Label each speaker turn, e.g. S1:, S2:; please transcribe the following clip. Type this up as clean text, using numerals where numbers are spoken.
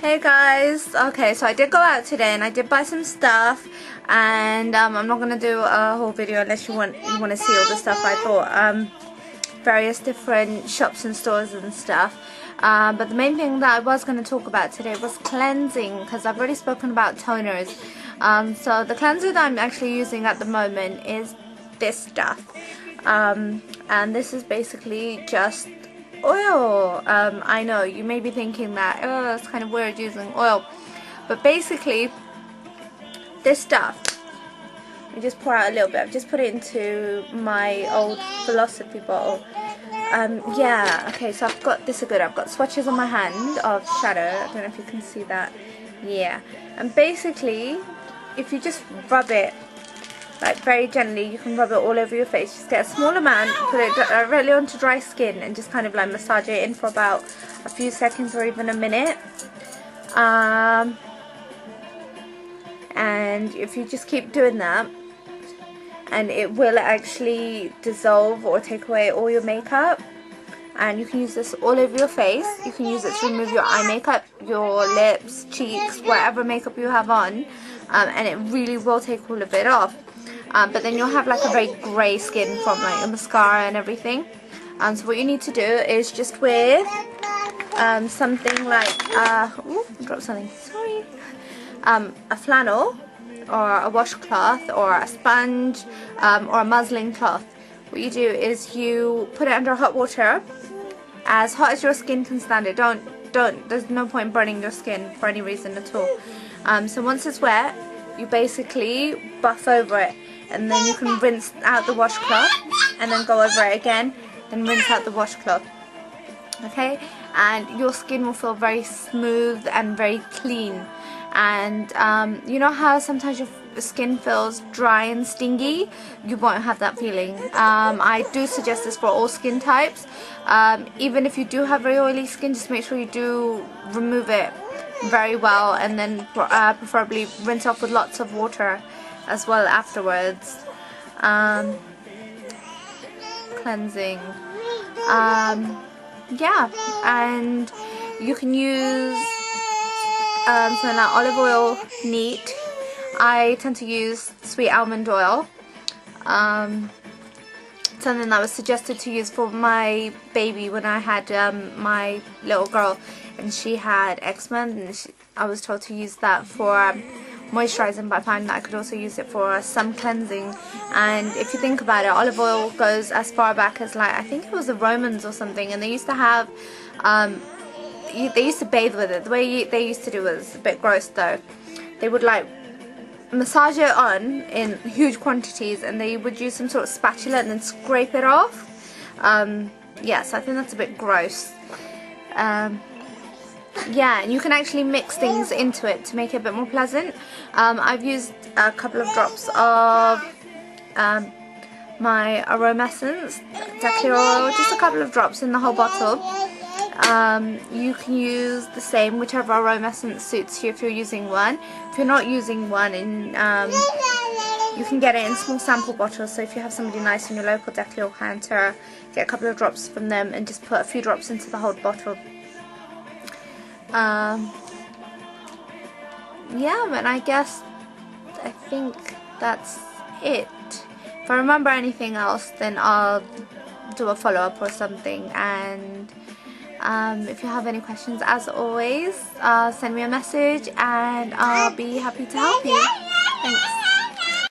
S1: Hey guys, okay, so I did go out today and I did buy some stuff, and I'm not gonna do a whole video unless you want to see all the stuff I bought, various different shops and stores and stuff. But the main thing that I was going to talk about today was cleansing, because I've already spoken about toners. So the cleanser that I'm actually using at the moment is this stuff, and this is basically just oil. I know you may be thinking that, oh, it's kind of weird using oil, but basically this stuff, I just pour out a little bit. I've just put it into my old philosophy bottle. Yeah, okay, so I've got this good. I've got swatches on my hand of shadow. I don't know if you can see that. Yeah, and basically if you just rub it like very gently, you can rub it all over your face. Just get a small amount, put it directly onto dry skin, and just kind of like massage it in for about a few seconds or even a minute. And if you just keep doing that, and it will actually dissolve or take away all your makeup. And you can use this all over your face. You can use it to remove your eye makeup, your lips, cheeks, whatever makeup you have on, and it really will take all of it off. But then you'll have like a very grey skin from like your mascara and everything. So what you need to do is just with something like ooh, I dropped something, sorry, a flannel or a washcloth or a sponge or a muslin cloth. What you do is you put it under hot water, as hot as your skin can stand it. There's no point burning your skin for any reason at all. So once it's wet, you basically buff over it, and then you can rinse out the washcloth and then go over it again, then rinse out the washcloth. Okay, and your skin will feel very smooth and very clean. And you know how sometimes your skin feels dry and stingy? You won't have that feeling. I do suggest this for all skin types. Even if you do have very oily skin, just make sure you do remove it very well, and then preferably rinse off with lots of water as well afterwards. Cleansing. Yeah, and you can use so now olive oil, neat. I tend to use sweet almond oil. Something that was suggested to use for my baby when I had my little girl, and she had eczema, and I was told to use that for moisturizing, but I found that I could also use it for some cleansing. And if you think about it, olive oil goes as far back as, like, I think it was the Romans or something, and they used to have they used to bathe with it. The way they used to do it was a bit gross though. They would like massage it on in huge quantities, and they would use some sort of spatula and then scrape it off. Yeah, so I think that's a bit gross. Yeah, and you can actually mix things into it to make it a bit more pleasant. I've used a couple of drops of my aroma essence, clear oil, just a couple of drops in the whole bottle. You can use the same, whichever aroma essence suits you if you're using one. If you're not using one, you can get it in small sample bottles. So if you have somebody nice in your local clear oil counter, get a couple of drops from them and just put a few drops into the whole bottle. Yeah, but I think that's it. If I remember anything else, then I'll do a follow-up or something. And if you have any questions, as always, send me a message and I'll be happy to help you. Thanks.